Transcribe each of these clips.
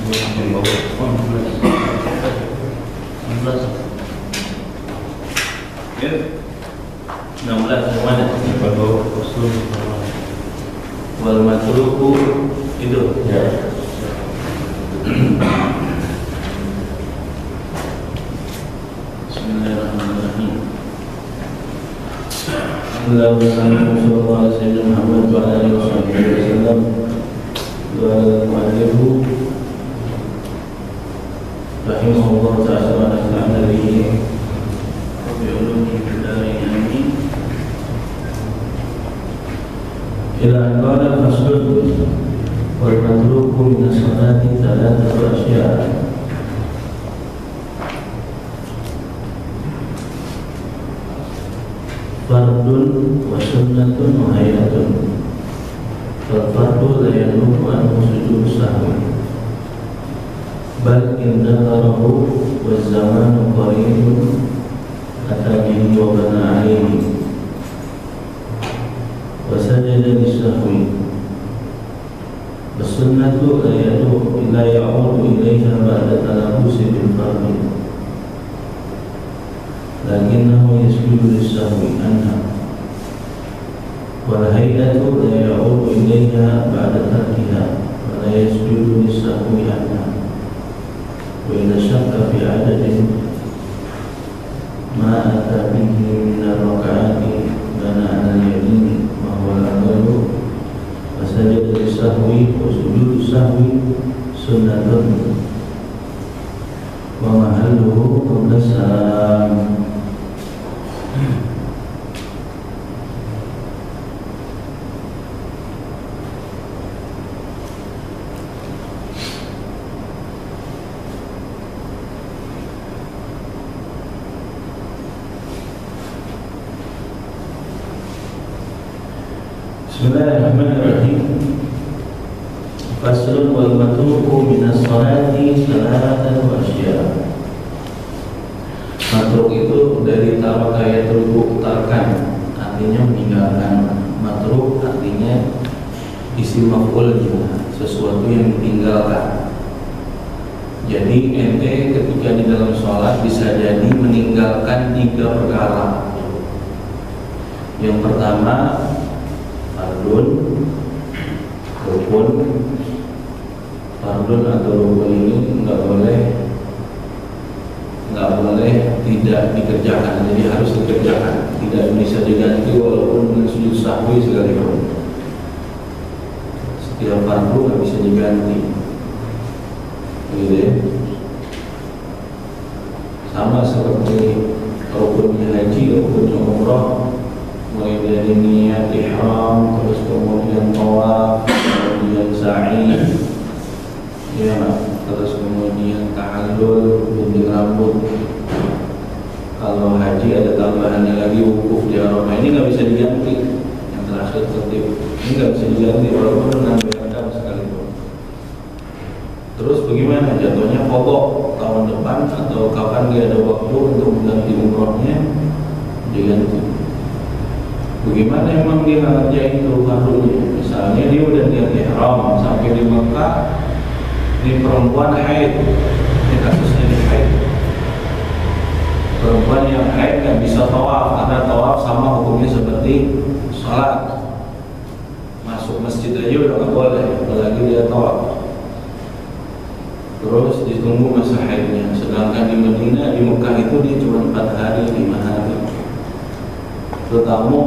Ya, 16 yang mana? Baru usul Wal matruku itu. ya. Bismillahirrahmanirrahim. Alhamdulillah sallallahu alaihi Muhammad wa alihi wasallam. Wa mu'allifu rahimahullah ta'ala wa nafa'ana bihi wa bi ulumihi fid dharain amin. Ila qala faslun wal matruku min as-salati thalathatu asya'. Fardun wa sunnatun wa hayatun. Fal fardu la yanubu anhu sujud sahwi, bal in dzakarahu wa zamanu qaribun atabihi wa bana alaihi wa sajada lisahwi. Sunnatu la ya'udu ilaiha ba'da talabbusi bil fardi, lakinnahu yasjudu lisahwi anha. Wal hayatu la ya'udu ilaiha ba'da tarkiha wa la yasjudu lisahwi anha. Wa idza syakka fi adadin ma ata bihi min ar-rak'ati bana 'ala al-yamin wa huwa al-aqallu wa sajada lisahwi wa sujudu sahwi sunnatun wa mahalluhu qabla salam. Bismillahirrahmanirrahim. Faslun wal matruku minas salati thalathatu asya'. Matruk itu dari taraka yatruku tarkan, artinya meninggalkan. Matruk artinya isim maf'ulnya, sesuatu yang ditinggalkan. Jadi ente ketika di dalam sholat bisa jadi meninggalkan 3 perkara. Yang pertama fardun, rukun. Fardun atau rukun ini enggak boleh tidak dikerjakan, jadi harus dikerjakan, tidak bisa diganti walaupun dengan sujud sahwi sekalipun. Setiap fardu nggak bisa diganti, gitu ya. Sama seperti rukunnya haji, rukunnya umrah, mulai dari niat ihram, terus kemudian tawaf, kemudian sa'i, ya, terus kemudian tahallul, gunting rambut. Kalau haji ada tambahannya lagi wukuf di Arafah, ini nggak bisa diganti. Yang terakhir tertib, ini nggak bisa diganti walaupun dengan beradab sekalipun. Terus bagaimana jatuhnya pokok tahun depan atau kapan dia ada waktu untuk mengganti umrohnya, diganti. Bagaimana emang dia ngerjain itu fardunya? Misalnya dia udah niat ihram sampai di Mekah, ini perempuan haid, ini kasusnya di haid. Perempuan yang haid nggak bisa tawaf, karena tawaf sama hukumnya seperti sholat. Masuk masjid aja udah nggak boleh, apalagi dia tawaf. Terus ditunggu masa haidnya. Sedangkan di Madinah, di Mekah itu dia cuma 4 hari, 5 hari. Tetamu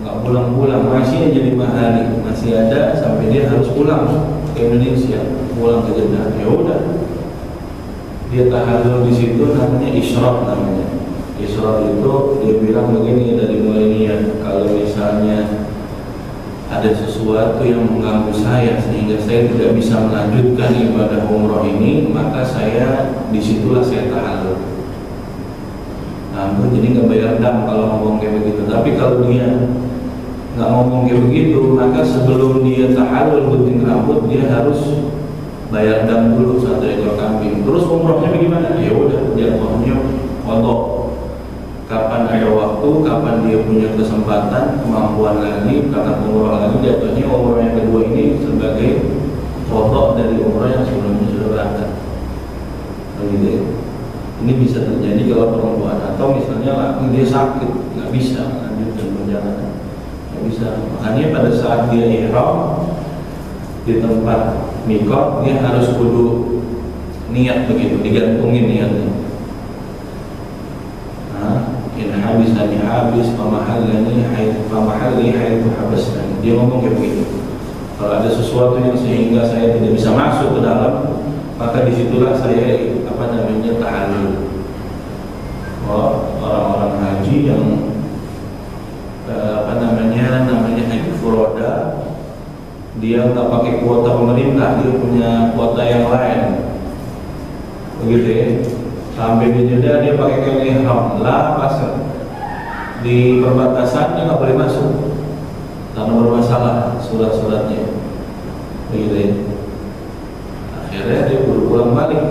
nggak pulang-pulang, masih aja 5 hari, masih ada sampai dia harus pulang ke Indonesia, pulang ke Jeddah. Ya udah, dia tahallul di situ, namanya isyraq namanya. Isyraq itu dia bilang begini dari mulai niat, kalau misalnya ada sesuatu yang mengganggu saya sehingga saya tidak bisa melanjutkan ibadah umroh ini, maka saya disitulah saya tahallul. Namun jadi nggak bayar dam kalau ngomong kayak begitu. Tapi kalau dia nggak ngomong kayak begitu, maka sebelum dia tahallul gunting rambut dia harus bayar dam dulu 1 ekor kambing. Terus umrohnya bagaimana? Ya udah, dia umrohnya qadha. Kapan ada waktu, kapan dia punya kesempatan, kemampuan lagi, karena umroh lagi, jatuhnya umroh yang kedua ini sebagai qadha dari umroh yang sebelumnya sudah berangkat. Begitu ya. Ini bisa terjadi kalau perempuan, atau misalnya laki dia sakit, nggak bisa lanjutkan perjalanan, nggak bisa. Makanya pada saat dia ihram di tempat mikot, dia harus kudu niat begitu, digantungin niatnya. In habisani habis, pamahallani haitsu habasani. Dia ngomong kayak begitu. Kalau ada sesuatu yang sehingga saya tidak bisa masuk ke dalam, maka disitulah saya tahallul. Orang-orang haji yang namanya haji furoda, dia nggak pakai kuota pemerintah, dia punya kuota yang lain, begitu ya. Sampai di Jeddah dia pakai kain ihram, lah pasar di perbatasan dia nggak boleh masuk karena bermasalah surat-suratnya, begitu ya. Akhirnya dia pulang balik.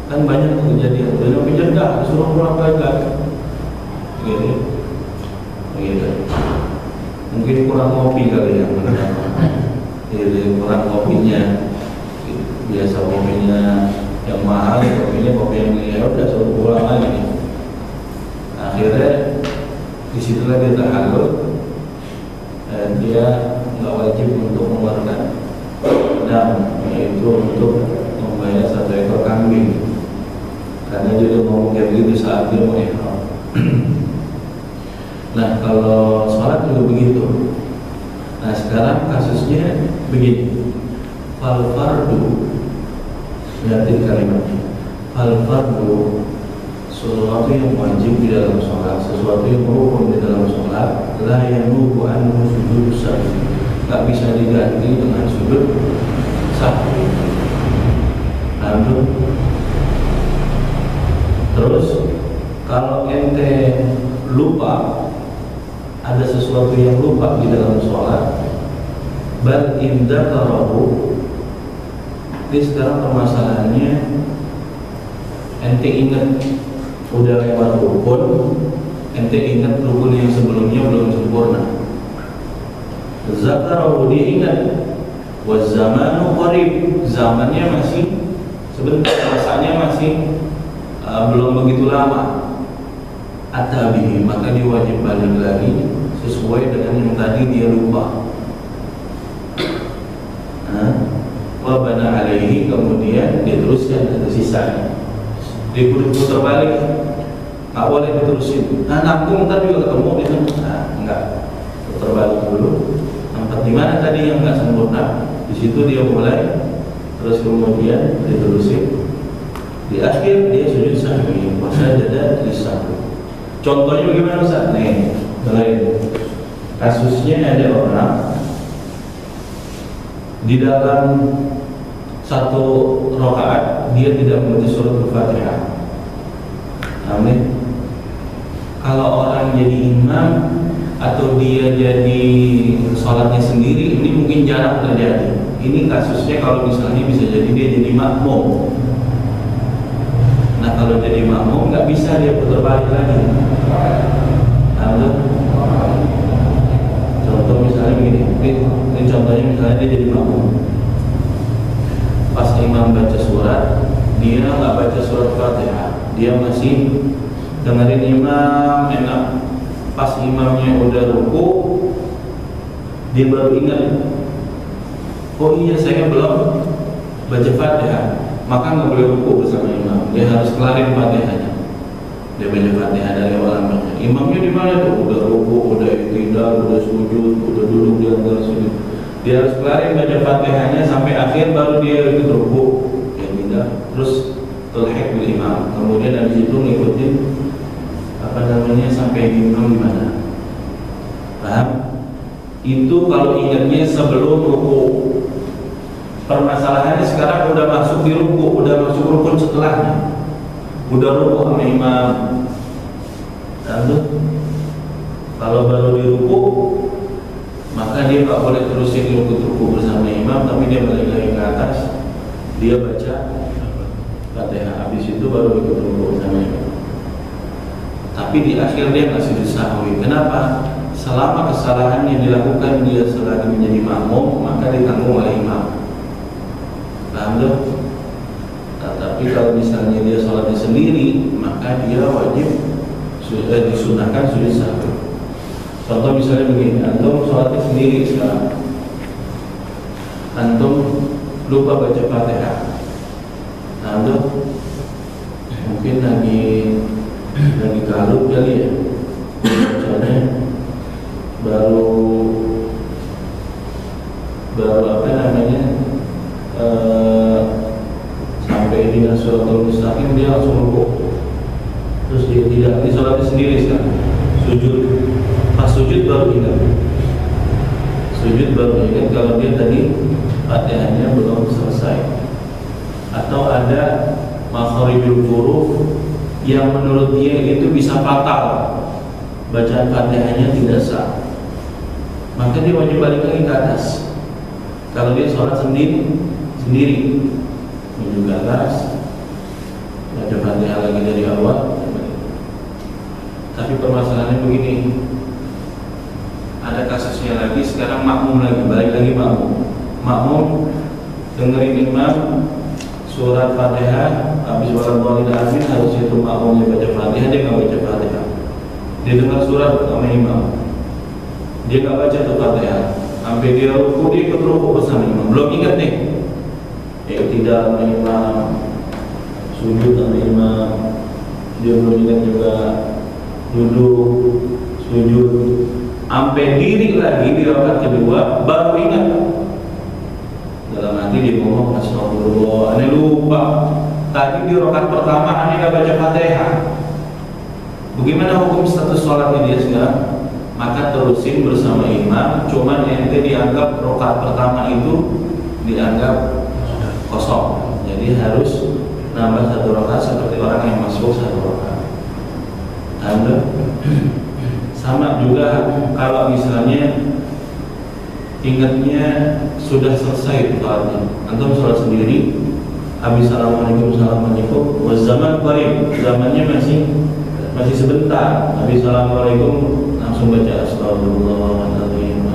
Kan banyak kejadian, dia ke Jeddah disuruh pulang balik, begitu. Mungkin kurang kopi kali ya, jadi kurang kopinya. Biasa kopinya yang mahal, kopi yang ya udah suruh pulang lagi. Akhirnya disitulah dia tahallul, dan dia nggak wajib untuk mengeluarkan dam, yaitu untuk membayar 1 ekor kambing, karena dia ngomong kayak begitu saat dia mau ihram. Nah, kalau sholat juga begitu. Nah, sekarang kasusnya begini. Fal fardu, lihatin kalimatnya. Fal fardu, sesuatu yang wajib di dalam sholat, sesuatu yang rukun di dalam sholat, la yanubu anhu sujud sahwi, nggak bisa diganti dengan sujud sahwi. Lalu terus kalau ente lupa, ada sesuatu yang lupa di dalam sholat, bal indakarahu. Ini sekarang permasalahannya, ente ingat udah lewat rukun, ente ingat rukun yang sebelumnya belum sempurna. Zakarahu, dia ingat, wa zamanu qarib, zamannya masih sebentar, masanya masih belum begitu lama. Atabihi, maka dia wajib balik lagi sesuai dengan yang tadi dia lupa. Wa bana alaihi, kemudian dia teruskan ke sisanya. Dia putar balik, nggak boleh diterusin. Nanggung ntar juga ketemu di sana. Enggak, putar balik dulu. Tempat di mana tadi yang nggak sempurna, di situ dia mulai, terus kemudian diterusin. Di akhir dia sujud sahwi, wasajada lisahwi. Contohnya bagaimana Ustaz? Nih, kasusnya ada orang di dalam 1 rakaat dia tidak membaca surat Al-Fatihah. Amin. Kalau orang jadi imam atau dia jadi sholatnya sendiri, ini mungkin jarang terjadi. Ini kasusnya kalau misalnya bisa jadi dia jadi makmum. Nah, kalau jadi makmum nggak bisa dia putar balik lagi. Contoh misalnya begini, ini contohnya misalnya dia jadi makmum. Pas imam baca surat, dia nggak baca surat Fatihah, dia masih dengerin imam enak. Pas imamnya udah ruku, dia baru ingat, oh iya saya belum baca Fatihah, maka nggak boleh ruku bersama imam. Dia harus kelarin Fatihahnya. Dia baca Fatihah dari awal sampai. Imamnya di mana tuh? Udah ruku, udah iktidal, udah sujud, udah duduk di antara sujud. Dia harus kelarin baca Fatihahnya sampai akhir, baru dia ikut ruku. Ya tidak. Terus tulhik bil imam. Kemudian dari situ ngikutin sampai imam di mana. Paham? Itu kalau ingatnya sebelum ruku. Permasalahannya sekarang udah masuk di ruku, udah masuk rukun setelahnya. Udah ruku sama imam. Lalu kalau baru di ruku, maka dia nggak boleh terusin ruku bersama imam, tapi dia balik lagi ke atas, dia baca Fatihah. Habis itu baru ikut ruku bersama imam. Tapi di akhir dia nggak sujud sahwi. Kenapa? Selama kesalahan yang dilakukan dia selagi menjadi makmum, maka ditanggung oleh imam. Paham tuh? Nah, tapi kalau misalnya dia sholatnya sendiri, maka dia wajib disunahkan sujud sahwi. Contoh misalnya begini, antum sholatnya sendiri sekarang, antum lupa baca Fatihah. Nah, antum mungkin lagi kalut kali ya, bacanya baru apa namanya sampai di suratul mustaqim dia langsung rukuk, terus dia tidak di sholatnya sendiri sekarang sujud. Pas sujud baru ingat kalau dia tadi Fatihahnya belum selesai, atau ada makharijul huruf yang menurut dia itu bisa fatal, bacaan Fatihahnya tidak sah, maka dia wajib balik lagi ke atas. Kalau dia sholat sendiri menuju ke atas, baca Fatihah lagi dari awal. Tapi permasalahannya begini, ada kasusnya lagi sekarang, makmum lagi, balik lagi makmum dengerin imam surat Fatihah, habis waladhdallin amin, harus itu makmumnya baca Fatihah, dia nggak baca Fatihah. Dia dengar surat sama imam, dia nggak baca tuh Fatihah, sampai dia ruku, dia ikut ruku bersama imam, belum ingat nih, tidak sama imam, sujud sama imam, dia belum ingat juga duduk, sujud, sampai diri lagi di rakaat kedua baru ingat. Dalam hati dia ngomong, astagfirullah, aneh lupa, tadi di rakaat pertama aneh nggak baca Fatihah. Bagaimana hukum status sholatnya dia sekarang? Maka terusin bersama imam, cuman ente dianggap rakaat pertama itu dianggap kosong, jadi harus nambah satu rakaat seperti orang yang masuk satu rakaat. Anda sama juga kalau misalnya ingatnya sudah selesai sholatnya, antum sholat sendiri, habis assalamualaikum zaman qarib, zamannya masih sebentar, habis assalamualaikum langsung baca astagfirullahaladzim,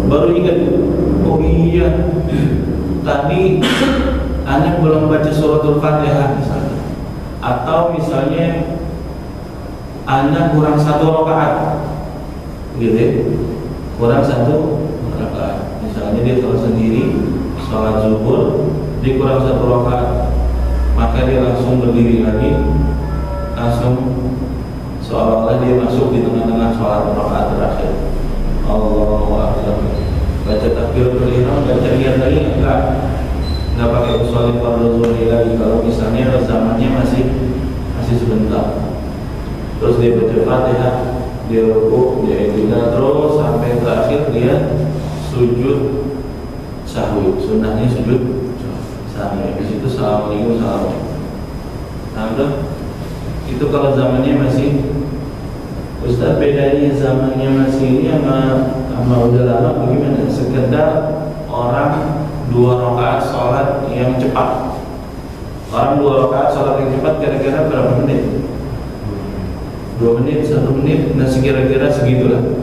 baru ingat, oh iya tadi anak belum baca suratul Fatihah misalnya, atau misalnya anak kurang satu rakaat, gitu, kurang satu rakaat. Misalnya dia sholat sendiri, sholat zuhur, dia kurang satu rakaat, maka dia langsung berdiri lagi, langsung seolah-olah dia masuk di tengah-tengah sholat rakaat terakhir. Allahu Akbar, baca takbiratul ihram, baca niat lagi nggak pakai usolin fardu zuhri lagi. Kalau misalnya zamannya masih sebentar. Terus dia baca Fatihah, dia rukuk, dia i'tidal, terus sampai terakhir dia sujud sahwi. Sunnahnya sujud sahwi. Di situ assalamualaikum salam. Itu kalau zamannya masih, Ustaz, bedanya zamannya masih ini sama udah lama bagaimana? Sekedar orang 2 rakaat sholat yang cepat. Orang 2 rakaat sholat yang cepat kira-kira berapa menit? 2 menit, 1 menit, nah kira-kira segitulah.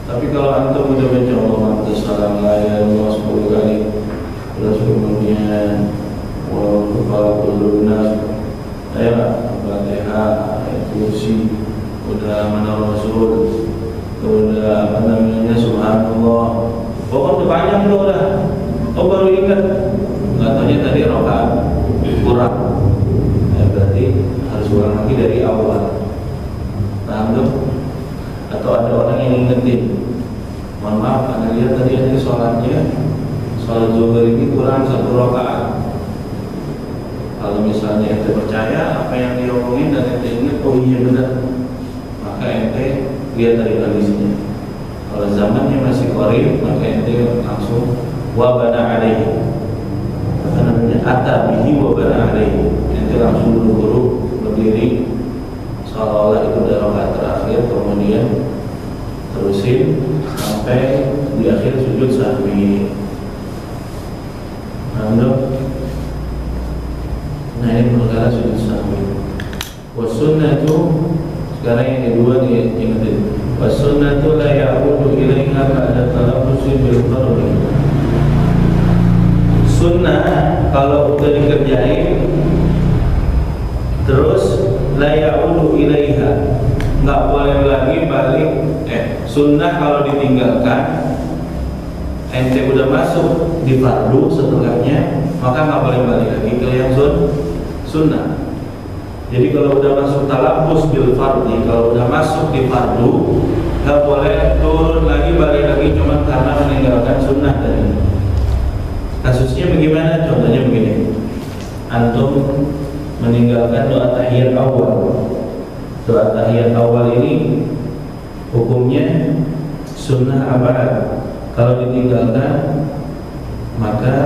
Tapi kalau antum udah baca Allah salam layar 10 kali, terus kemudian walau kepala kullunas, Fatihah, kursi, udah mana Rasul, udah apa namanya subhanallah, pokoknya panjang tuh udah. Oh baru ingat, nggak tanya tadi rakaat kurang, berarti harus ulang lagi dari awal. Paham tuh? Atau ada orang yang ingetin, mohon maaf, anda lihat tadi ada sholatnya, sholat zuhur ini kurang 1 rakaat. Kalau misalnya ente percaya apa yang dia omongin dan ente ingat, oh iya benar, maka ente lihat dari kondisinya. Kalau zamannya masih qarib, maka ente langsung wabana alaihi, apa namanya, atabihi wabana alaihi, ente langsung buru-buru berdiri seolah-olah itu udah rakaat terakhir, kemudian terusin sampai di akhir sujud sahwi. Nah ini perkara sujud sahwi. Wasunnatu, sekarang yang kedua nih, ingetin. Wasunnatu la ya'udu ilaiha ba'da talaffuzi bil fardhi. Sunnah kalau udah dikerjain terus la ya'udu ilaiha, nggak boleh lagi balik. Sunnah kalau ditinggalkan, ente udah masuk di fardu setelahnya, maka nggak boleh balik lagi ke yang sunnah. Jadi kalau udah masuk talabus bil fardhi, kalau udah masuk di fardu, nggak boleh turun lagi balik lagi cuma karena meninggalkan sunnah tadi. Kasusnya bagaimana? Contohnya begini, antum meninggalkan doa tahiyat awal. Doa tahiyat awal ini hukumnya sunnah abad. Kalau ditinggalkan, maka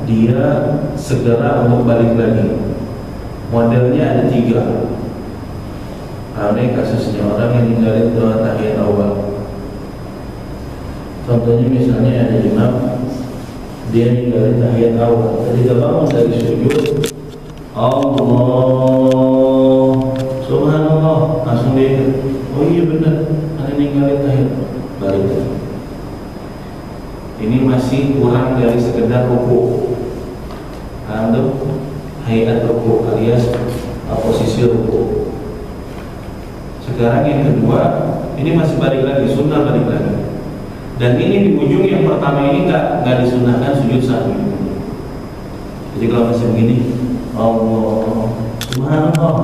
dia segera untuk balik lagi. Modelnya ada 3. Ini kasusnya orang yang ninggalin doa tahiyat awal. Contohnya misalnya ada imam, dia ninggalin tahiyat awal. Ketika bangun dari sujud, Allah subhanallah, langsung dia, oh iya benar, ada ninggalin tahiyat, balik lagi. Ini masih kurang dari sekedar ruku. Antum hayat ruku alias posisi ruku. Sekarang yang kedua, ini masih balik lagi, sunnah balik lagi. Dan ini di ujung yang pertama ini nggak disunahkan sujud sahwi. Jadi kalau masih begini, Allah subhanallah,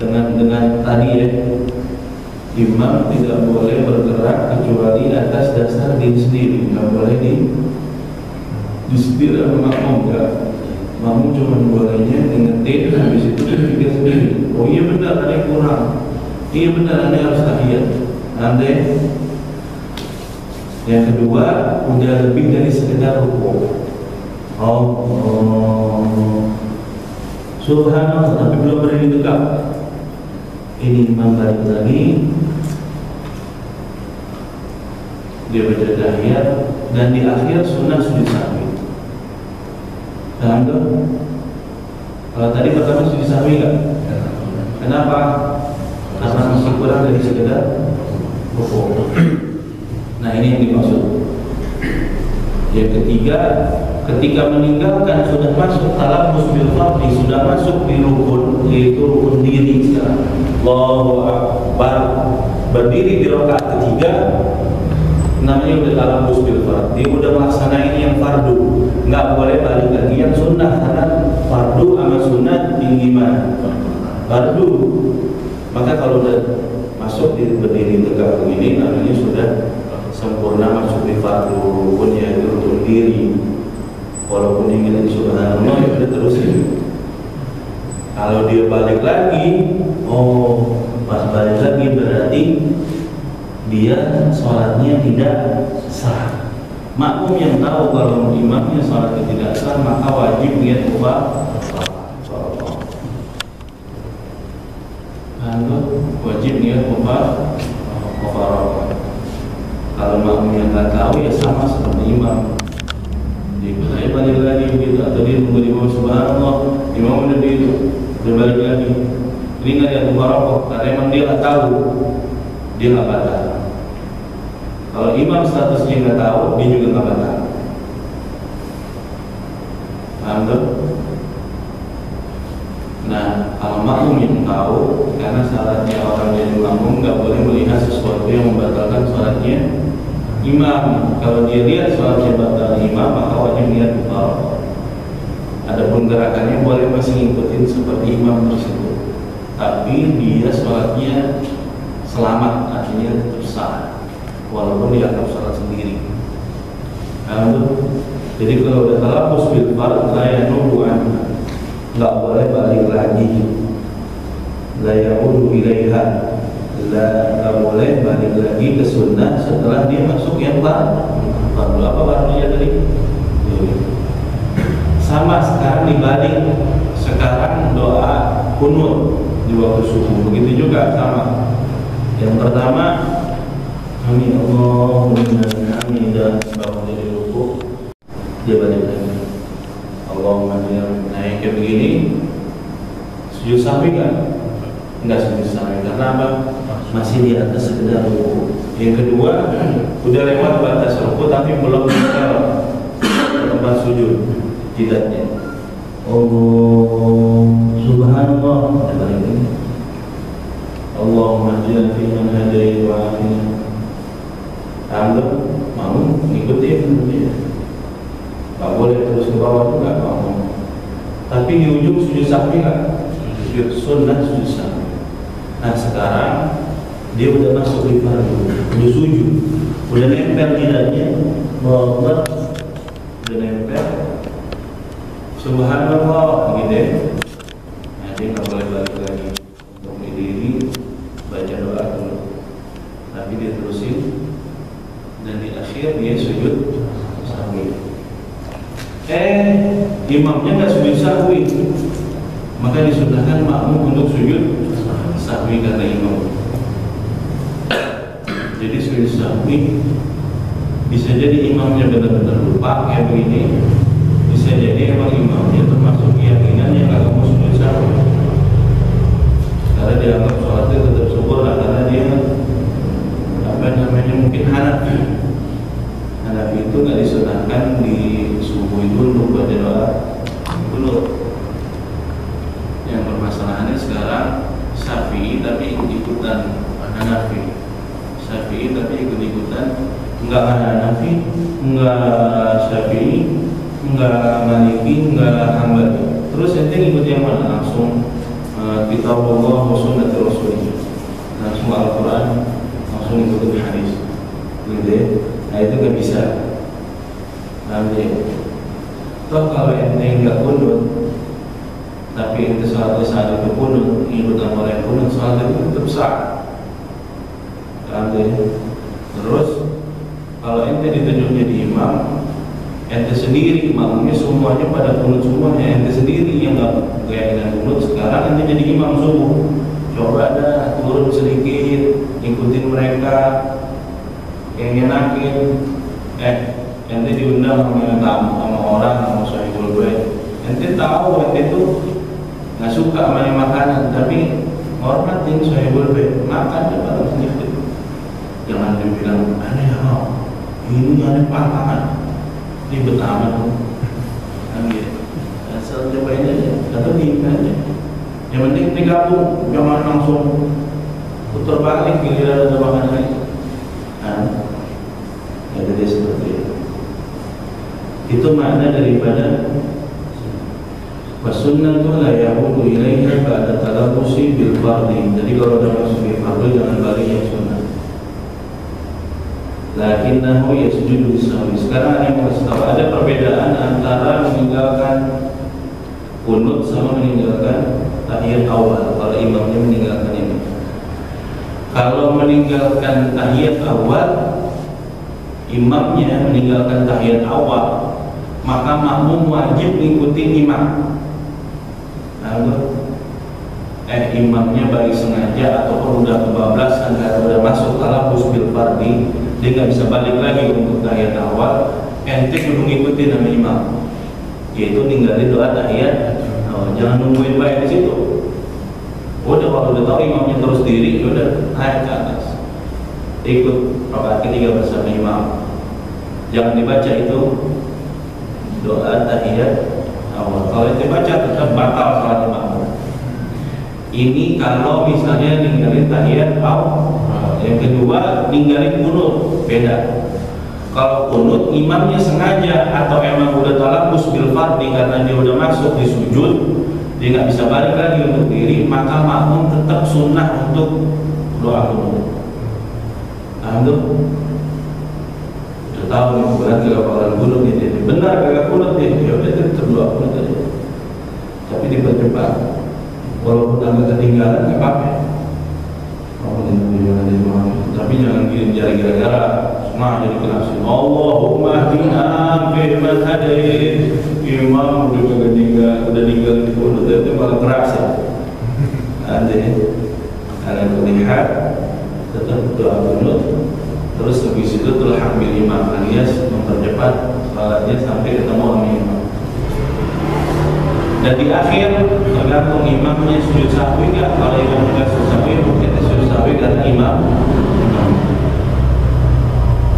dengan tadi ya, imam tidak boleh bergerak kecuali atas dasar diri sendiri, nggak boleh disetir sama makmum, enggak. Makmum cuma bolehnya ngingetin, habis itu berpikir sendiri. Oh iya benar, ada yang kurang. Iya benar, anda harus tahiyat. Anda yang kedua udah lebih dari sekedar ruku. Oh, subhanallah, tapi belum berani tegak. Ini imam balik lagi, dia baca tahiyat, dan di akhir sunnah sujud sahwi. Paham tuh? Kalau tadi pertama sujud sahwi enggak? Kenapa? Karena masih kurang dari sekedar ruku. Nah ini yang dimaksud. Yang ketiga, ketika meninggalkan sudah masuk talabus bil fardhi, sudah masuk di rukun, yaitu rukun diri. Allahu Akbar, berdiri di rakaat ketiga, namanya udah talabus bil fardhi, udah melaksanain yang fardu, nggak boleh balik lagi yang sunnah, karena fardu sama sunnah tinggi mana? Fardu. Maka kalau udah masuk di berdiri tegak begini, namanya sudah sempurna masuk di fardu rukun, yaitu rukun diri. Walaupun ingin subhanallah, ya udah terusin. Kalau dia balik lagi, oh pas balik lagi berarti dia sholatnya tidak sah. Makmum yang tahu kalau imamnya sholatnya tidak sah, maka wajib niat ubah. Wajib niat ubah. Kalau makmum yang nggak tahu ya sama seperti imam. Dia balik lagi begitu, atau dia nunggu di bawah subhanallah, imam udah dia balik lagi. Ini nggak ada mubarakah, karena emang dia nggak tahu, dia nggak batal. Kalau imam statusnya nggak tahu, dia juga nggak batal. Paham tuh? Nah, kalau makmum yang tahu, karena syaratnya orang jadi makmum nggak boleh melihat sesuatu yang membatalkan sholatnya imam. Kalau dia lihat sholatnya batal imam, maka wajib niat mubarakah. Adapun gerakannya boleh masih ngikutin seperti imam tersebut, tapi dia sholatnya selamat, artinya tetap sah, walaupun dianggap sholat sendiri. Jadi kalau udah talabus bil fardhi, la yanubu anha, nggak boleh balik lagi. La ya'udu ilaiha, nggak boleh balik lagi ke sunnah setelah dia masuk yang fardu. Apa fardunya tadi? Sama sekarang dibalik, sekarang doa kunut di waktu subuh, begitu juga sama. Yang pertama, amin Allahumma hamidah, bangun dari ruku, dia balik lagi, Allahumma dia naik kayak begini, sujud sahwi kan? Enggak sujud sahwi, karena apa? Masih di atas sekedar ruku. Yang kedua, udah lewat batas ruku tapi tapi belum nempel tempat sujud jidatnya. Allah subhanallah ada ini. Allahumma hdina fi man hadait wa afina. Anggap mau ngikutin dia. Gak boleh terus ke bawah juga, gak mau. Tapi di ujung sujud sahwi kan, sujud sunnah, sujud sahwi. Nah sekarang dia udah masuk di fardu, udah sujud, udah nempel jidatnya, udah nempel. Subhanallah gitu ya. Nah dia nggak boleh balik lagi untuk berdiri baca doa dulu, tapi dia terusin dan di akhir dia sujud sahwi. Imamnya nggak sujud sahwi, maka disunahkan makmum untuk sujud sahwi kata imam. Jadi sujud sahwi bisa jadi imamnya benar-benar lupa kayak begini, bisa jadi emang imamnya termasuk keyakinan yang nggak mau sujud sahwi karena dianggap sholatnya tetap sempurna karena dia mungkin Hanafi itu nggak disunahkan di subuh itu untuk baca doa dulu. Yang permasalahannya sekarang Syafi'i tapi ikut-ikutan Hanafi, Syafi'i tapi ikut-ikutan enggak Hanafi, enggak Syafi'i, enggak Maliki, enggak Hambali. Terus ente ngikut yang mana? Langsung kitab Allah wa sunnah Rasulullah, langsung Al-Quran, langsung ikutin hadis gitu ya. Nah itu gak bisa. Nanti toh kalau ente enggak kunut tapi ente sholatnya saat itu kunut, ikut sama orang kunut, sholat itu tetap sah. Nanti terus kalau ente ditunjuk jadi imam, ente sendiri imamnya semuanya pada kunut semuanya, ente sendiri yang nggak keyakinan kunut, sekarang ente jadi imam subuh, coba dah turun sedikit, ikutin mereka yang enakin. Ente diundang sama tamu, sama orang, sama sahibul bait, ente tahu ente itu nggak suka sama makanan, tapi hormatin sahibul bait, makan coba sedikit, jangan dibilang aneh ini aneh pantangan ribet amat kan gitu. Asal cobain aja atau diem aja, yang penting digabung, jangan langsung putar balik giliran ada makan lagi kan. Jadi seperti itu makna daripada wasunnatu la ya'udu ilaiha ba'da talabbusi bil fardhi. Jadi kalau udah masuk di fardhu jangan balik yang sunnah. Lakinnahu yasjudu lisahwi. Sekarang yang harus tahu ada perbedaan antara meninggalkan kunut sama meninggalkan tahiyat awal. Kalau imamnya meninggalkan ini, kalau meninggalkan tahiyat awal, imamnya meninggalkan tahiyat awal, maka makmum wajib mengikuti imam. Imamnya bagi sengaja ataupun udah kebablasan karena udah masuk talabus bil fardhi, dia nggak bisa balik lagi untuk tahiyat awal, ente kudu ngikutin nama imam, yaitu ninggalin doa tahiyat. Jangan nungguin baik di situ. Udah kalau udah tahu imamnya terus diri, udah naik ke atas, ikut rakaat ketiga bersama imam. Jangan dibaca itu doa tahiyat awal. Kalau itu baca tetap batal salat imam. Ini kalau misalnya ninggalin tahiyat awal. Yang kedua ninggalin kunut, beda. Kalau kunut imamnya sengaja atau emang udah talabus bil fardhi karena dia udah masuk di sujud, dia nggak bisa balik lagi untuk diri, maka makmum tetap sunnah untuk doa kunut. Udah tahu nih berarti kalau orang kunut ini benar kagak kunut dia, ya udah tetap doa kunut aja. Tapi dipercepat, walaupun agak ketinggalan nggak apa-apa. Tapi jangan kirim jari gara-gara semua jadi kelasin. Allahumma hdina fi man hadait. Imam udah tinggal di kunut itu malah keras ya. Ada terlihat tetap doa kunut. Terus habis itu tulhaq bil imam, alias mempercepat salatnya sampai ketemu sama imam. Dan di akhir tergantung imamnya sujud sahwi nggak. Kalau imam nggak sujud sahwi, kita sujud sahwi karena imam.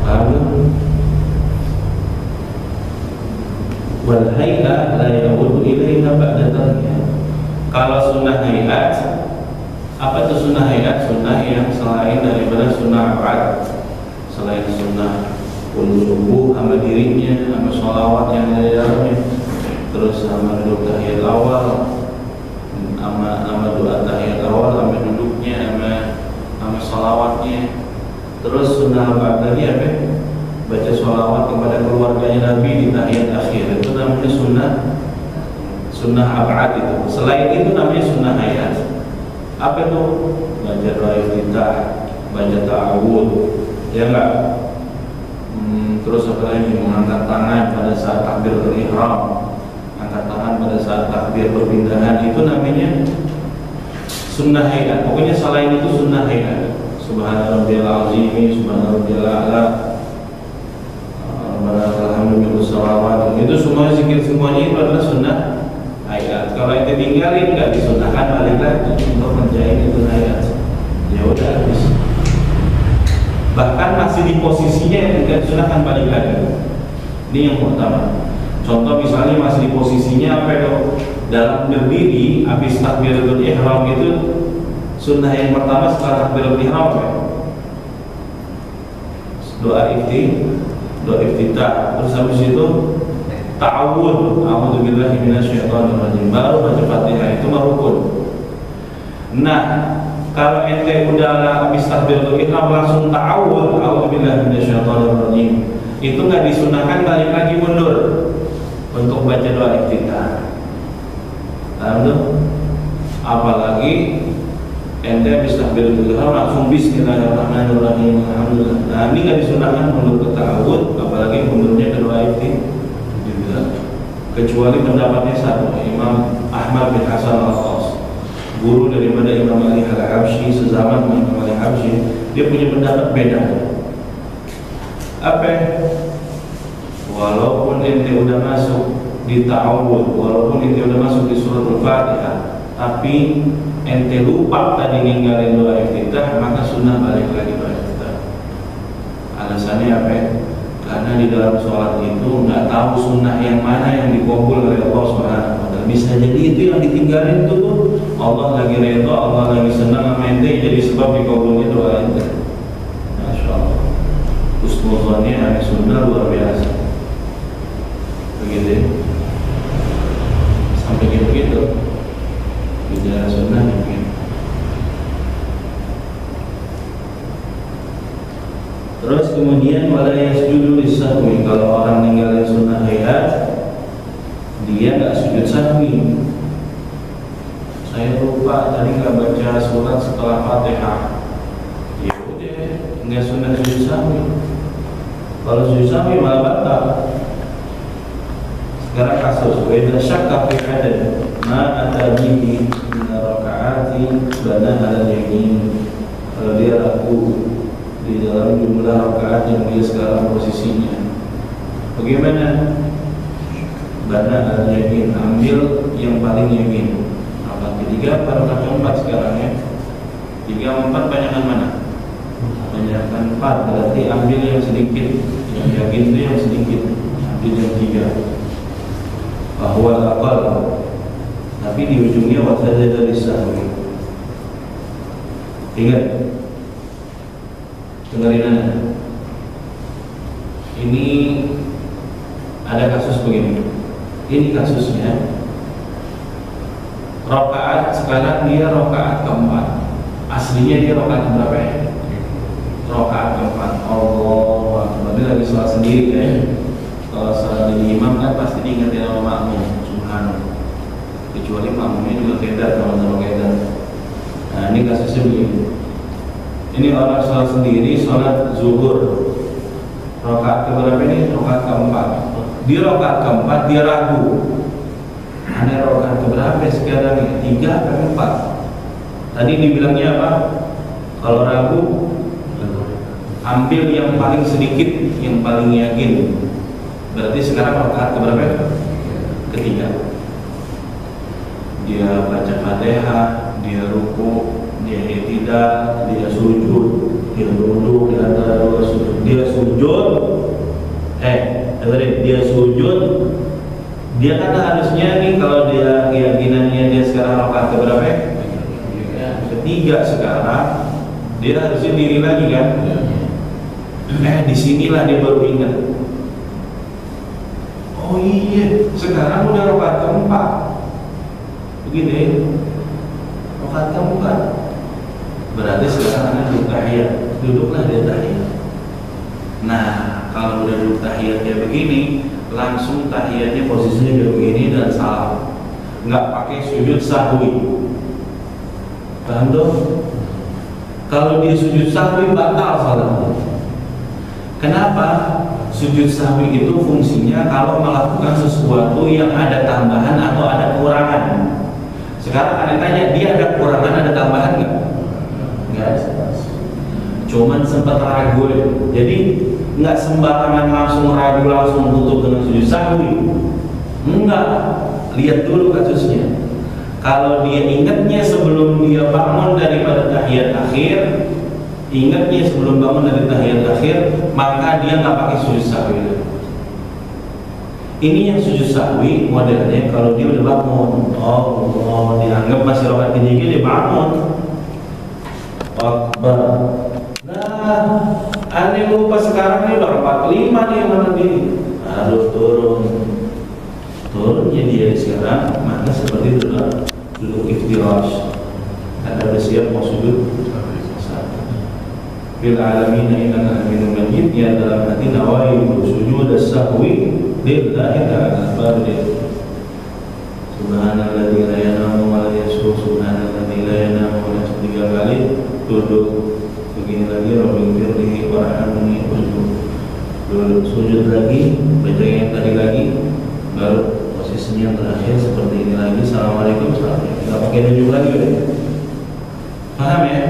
Lalu Wal hay'ah la ya'udu ilaiha ba'da tarkiha. Kalau sunnah hayat, apa itu sunnah hayat? Sunnah yang selain daripada sunnah abad, selain sunnah subuh sama dirinya, sama sholawat yang ada di dalamnya, terus sama duduk tahiyat awal, sama doa tahiyat awal, sama duduknya, sama sholawatnya. Terus sunnah abad tadi apa? Baca sholawat kepada keluarganya Nabi di tahiyat akhir, itu namanya sunnah abad itu. Selain itu namanya sunnah hayat. Apa itu? Baca doa iftitah, baca ta'awud, ya enggak? Terus apa lagi? Mengangkat tangan pada saat takbiratul ihram, angkat tangan pada saat takbir perpindahan, itu namanya sunnah hayat. Pokoknya selain itu sunnah hayat. Subhanarabbiyal azim, subhanarabbiyal a'la, alhamdulillah sholawat, itu semua zikir, semuanya itu adalah sunnah hayat. Kalau itu tinggalin nggak disunnahkan, balik lagi untuk menjahit itu hayat. Ya udah habis. Bahkan masih di posisinya yang tidak disunahkan, balik lagi. Ini yang pertama. Contoh misalnya masih di posisinya apa itu? Dalam berdiri habis takbiratul ihram itu sunnah yang pertama setelah takbiratul ihram apa? Doa iftitah. Terus habis itu ta'awud, a'udzubillahi minasyaitonirrajim, baru baca Fatihah, itu rukun. Nah, kalau ente udah habis takbiratul ihram langsung ta'awud, a'udzubillahi minasyaitonirrajim, itu nggak disunahkan balik lagi mundur untuk baca doa iftitah. Paham tuh? Apalagi ente habis takbiratul ihram langsung bismillahirrahmanirrahim, alhamdulillah. Nah, ini nggak disunahkan mundur ke ta'awud, apalagi mundurnya ke doa iftitah. Kecuali pendapatnya satu, Imam Ahmad bin Hasan al-Qas, guru daripada Imam Ali al-Habsyi, sezaman dengan Imam Ali al-Habsyi, dia punya pendapat beda. Apa? Walaupun ente udah masuk di ta'awud, walaupun ente udah masuk di suratul Fatihah, tapi ente lupa tadi ninggalin doa iftitah, maka sunnah balik lagi doa iftitah. Alasannya apa? Karena di dalam sholat itu nggak tahu sunnah yang mana yang dikabul oleh Allah Subhanahu wa Ta'ala. Bisa jadi itu yang ditinggalin itu tuh Allah lagi redha, Allah lagi senang sama ente, jadi sebab dikabulnya doa ente. Masya Allah. Husnuzonnya ada sunnah luar biasa. Begitu ya? Sampai gitu-gitu bicara sunnah mungkin. Terus kemudian wala yasjudu lisahwi, kalau orang ninggalin sunnah hayat dia nggak sujud sahwi. Saya lupa tadi nggak baca surat setelah Fatihah, ya udah nggak sunnah sujud sahwi. Kalau sujud sahwi malah batal. Sekarang kasus weda syakka fi adad ma atabihi min rakaati bana ala yamin. Kalau dia ragu di dalam jumlah rakaat yang dia sekarang posisinya, bagaimana? Bana al-yakin, ambil yang paling yakin. Rakaat ketiga atau rakaat keempat sekarang ya? 3 4 banyakan mana? Banyakan 4, berarti ambil yang sedikit. Yang yakin itu yang sedikit, ambil yang 3. Bahwa akal, tapi di ujungnya wasada dari sahwi. Ingat, dengarin. Ini ada kasus begini. Ini kasusnya rakaat, sekarang dia rakaat keempat. Aslinya dia rakaat berapa ya? Rakaat keempat. Allahu Akbar. Dia lagi sholat sendiri ya. Kalau sholat jadi imam kan pasti diingetin sama makmum. Subhanallah. Kecuali makmumnya juga kedat, sama-sama kedat. Nah, ini kasusnya begini. Ini orang sholat sendiri, sholat zuhur. Rakaat keberapa ini? Rakaat keempat. Di rakaat keempat dia ragu. Ada rakaat keberapa sekarang ini? 3 atau 4? Tadi dibilangnya apa? Kalau ragu, ambil yang paling sedikit, yang paling yakin. Berarti sekarang rakaat keberapa? Ketiga. Dia baca Fatihah, dia ruku, dia i'tidal, dia sujud, dia duduk di antara dua sujud, dia sujud, dengerin, dia sujud Dia kan harusnya nih kalau dia keyakinannya dia sekarang rakaat keberapa ya? Ketiga sekarang, dia harusnya diri lagi kan? Disinilah dia baru ingat. Oh iya, sekarang udah rakaat keempat. Begitu ya? Rakaat keempat. Berarti sekarang anak duduk tahiyat. Duduklah dia tahiyat. Nah, kalau udah duduk tahiyat kayak begini, langsung tahiyatnya posisinya kayak begini dan salam. Nggak pakai sujud sahwi. Paham dong? Kalau dia sujud sahwi batal salatnya. Kenapa? Sujud sahwi itu fungsinya kalau melakukan sesuatu yang ada tambahan atau ada kurangan. Sekarang ada tanya, dia ada kurangan, ada tambahan nggak? Nggak ada. Cuman sempat ragu. Jadi nggak sembarangan langsung ragu langsung tutup dengan sujud sahwi. Enggak. Lihat dulu kasusnya. Kalau dia ingatnya sebelum dia bangun daripada tahiyat akhir, ingatnya sebelum bangun dari tahiyat akhir, maka dia nggak pakai sujud sahwi. Ini yang sujud sahwi modelnya kalau dia udah bangun, dianggap masih rakaat ketiga, dia bangun. Akbar. Nah, aneh lupa sekarang ini udah rakaat 5 nih mana dia. Aduh, turunnya dia sekarang mana seperti duduk iftirash. Karena udah siap mau sujud. Bil alamin innaka hamidum majid, ya dalam hati nawaitu sujud as-sahwi lillahi ta'ala. Baru dia subhanalladzi la yanamu wa la yasur, subhanalladzi la yanamu wa la yasur, 3 kali duduk begini lagi, rabbil firli warhamni, duduk sujud lagi, baca yang tadi lagi, baru posisinya terakhir seperti ini lagi, assalamualaikum, nggak pakai nunjuk lagi udah. Paham ya?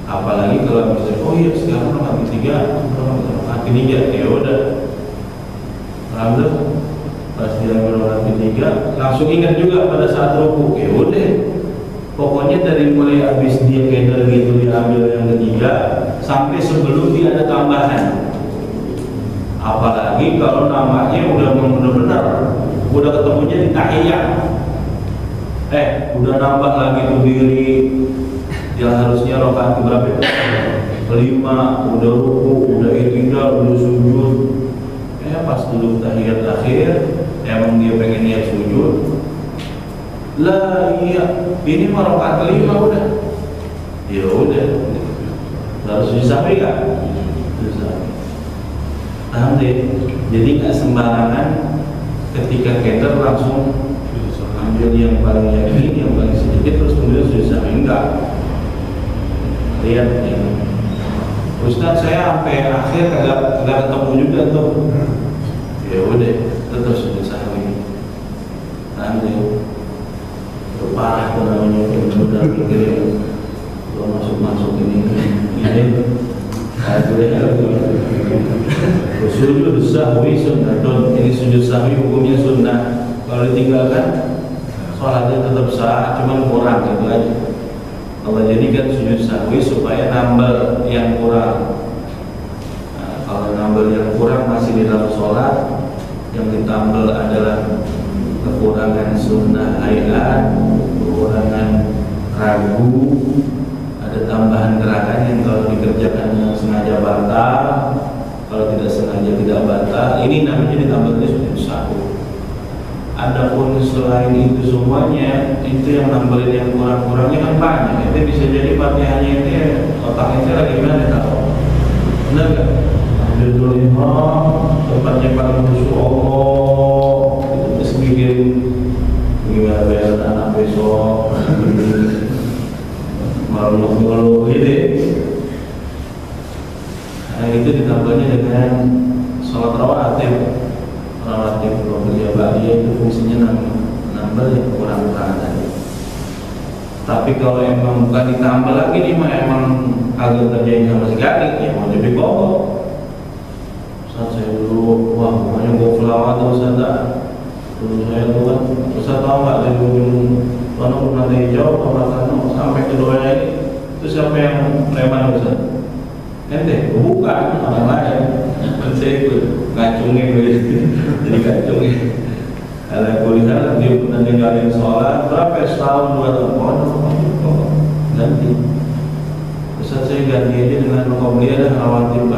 Apalagi kalau misalnya, oh iya sekarang rakaat ketiga, ya udah, alhamdulillah pas dia rakaat ketiga langsung ingat juga pada saat ruku, ya udah, pokoknya dari mulai habis dia keder gitu diambil yang ketiga sampai sebelum dia ada tambahan. Apalagi kalau nambahnya udah benar-benar udah ketemunya di tahiyat, udah nambah lagi tuh diri yang harusnya rakaat keberapa? 5, udah ruku, udah i'tidal, udah sujud. Pas duduk tahiyat akhir, emang dia pengen niat sujud. Lah iya, ini mah rakaat ke-5 udah. Ya udah. Harus disahwi kan? Paham deh? Jadi nggak sembarangan ketika keder langsung ambil yang paling yakin, yang paling sedikit terus kemudian disahwi, enggak. Lihat ini, Ustaz saya sampai akhir kagak ketemu juga tuh. Ya udah, tetap sujud sahwi. Nanti parah tuh namanya, udah mikir lo masuk ini. Sujud sahwi sunnah, ini sujud sahwi hukumnya sunnah. Kalau ditinggalkan, sholatnya tetap sah, cuman kurang gitu aja. Allah jadikan sujud sahwi supaya nambah yang kurang. Nah, kalau nambah yang kurang masih di dalam sholat, yang ditambah adalah kekurangan sunnah hayat, kekurangan ragu, ada tambahan gerakan yang kalau dikerjakan yang sengaja batal, kalau tidak sengaja tidak batal. Ini namanya ditambah di sujud sahwi. Adapun selain itu semuanya, itu yang nambahin yang kurang-kurangnya kan banyak. Itu bisa jadi Fatihahnya itu ya, otaknya lagi gimana tahu? Benar nggak? Alhamdulillah, tempatnya paling khusyuk Allah. Itu terus bikin gimana bayar anak besok, malu-malu gitu. Nah itu ditambahnya dengan sholat rawatib. Rawatib dia itu fungsinya nambah yang kurang-kurang tadi. Tapi kalau emang bukan ditambah lagi nih mah emang agak terjadi sama sekali, ya mau jadi pokok. Saat saya dulu, wah pokoknya gue pelawat tuh Ustaz. Dulu saya tuh kan, Ustaz tahu nggak dari ujung mana pernah dijawab sama sampai ke doa ini, itu siapa yang preman Ustaz? Ente, bukan orang lain. Saya ikut ngacungin gitu. Jadi Ada kuliah dia pernah ninggalin sholat berapa setahun 2 tahun ganti. Ustaz saya ganti aja dengan qobliyah dan rawatib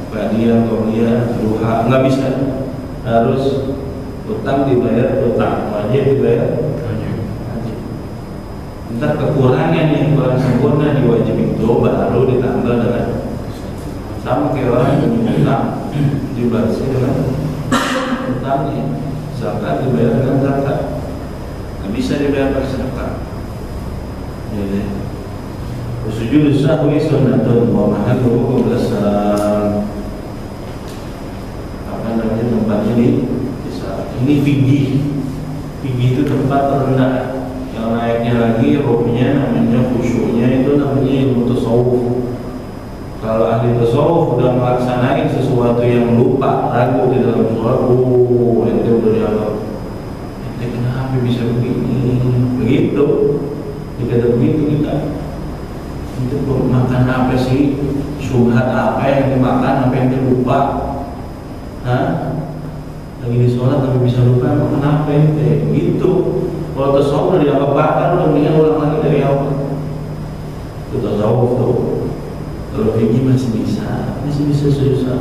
ba'diyah, qobliyah, duha. Nggak bisa, harus utang dibayar utang, wajib dibayar wajib. Ntar kekurangan yang kurang sempurna diwajibin itu baru ditambah dengan sama kayak orang yang punya utang dibalas dengan utangnya. Zakat dibayar dengan zakat, nggak bisa dibayar pakai zakat. Jadi sujud sahwi sunnatun wa mahalluhu qiblasam. Apa namanya tempatnya di ini fikih. Fikih itu tempat terendah. Yang naiknya lagi ruknya namanya khusyuknya itu namanya ilmu tasawuf. Kalau ahli tasawuf udah melaksanain sesuatu yang lupa, ragu di dalam sholat, ente udah dianggap ente kenapa bisa begini, begitu. Jika begitu kita itu makan apa sih, syubhat apa yang dimakan, apa yang lupa, lagi di sholat tapi bisa lupa, emang kenapa ente begitu. Kalau tasawuf udah dianggap bakar, udah mendingan ulang lagi dari awal. Itu tasawuf tuh. Kalau fikih masih bisa susah,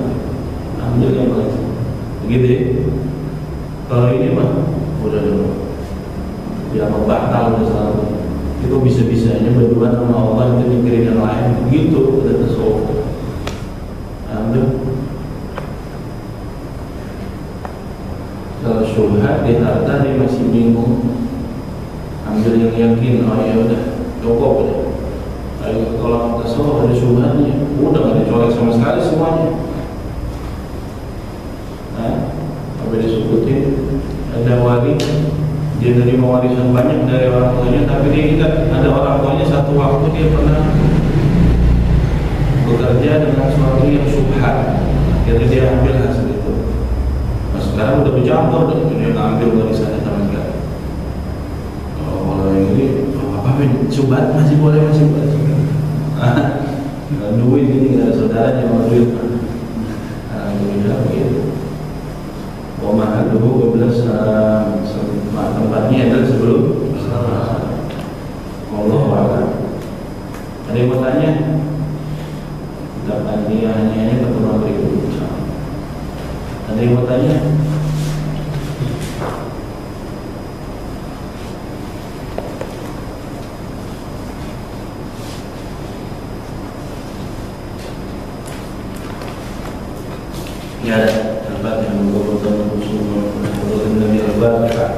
ambil yang lain, begitu ya. Kalau ini mah udah dulu, dia mau batal udah selalu. Itu bisa-bisanya berdua sama Allah itu mikirin yang lain, begitu udah tasawuf. Ambil. Kalau syubhat di harta dia masih bingung, ambil yang yakin, oh ya udah cukup udah. Kalau tasawuf ada syubhatnya, udah nggak dicolek sama sekali semuanya. Sampai disebutin ada wali dia nerima warisan banyak dari orang tuanya, tapi dia ingat ada orang tuanya satu waktu dia pernah bekerja dengan sesuatu yang syubhat, akhirnya dia ambil hasil itu. Nah sekarang udah bercampur, dia nggak ambil warisannya sama sekali. Kalau ini apa syubhat masih boleh. Duit ini nggak ada saudaranya mau duit. Alhamdulillah begitu. Mahal dulu 12 tempatnya adalah sebelum Allah wa'ala. Ada yang mau tanya? Kita hanya pertemuan berikut. Ada yang mau tanya? Ya ada tempat yang berhubungan dengan ibadah.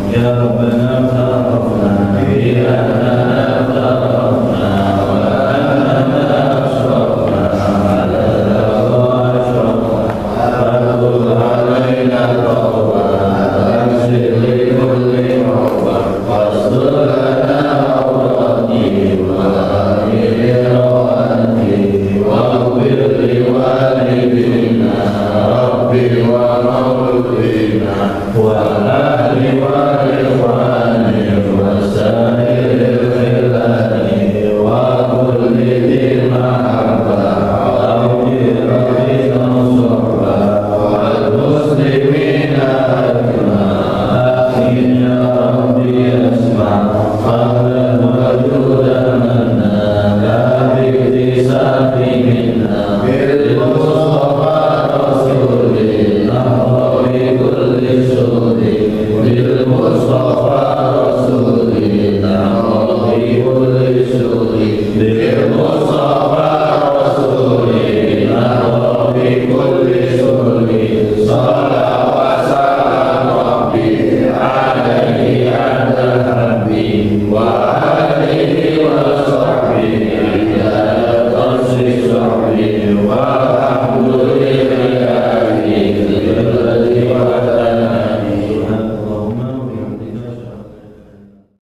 Ya Rabbana ta'arrafna bi annana ta'arrafna wa annana asrafna ala al-ghadwa ashrafna fadul alaina al-ghadwa anzil li kulli rawba wasdur lana awrati wa amirati wa ghfir li walidina rabbi wa mawlidina wa ahli wa ikhwan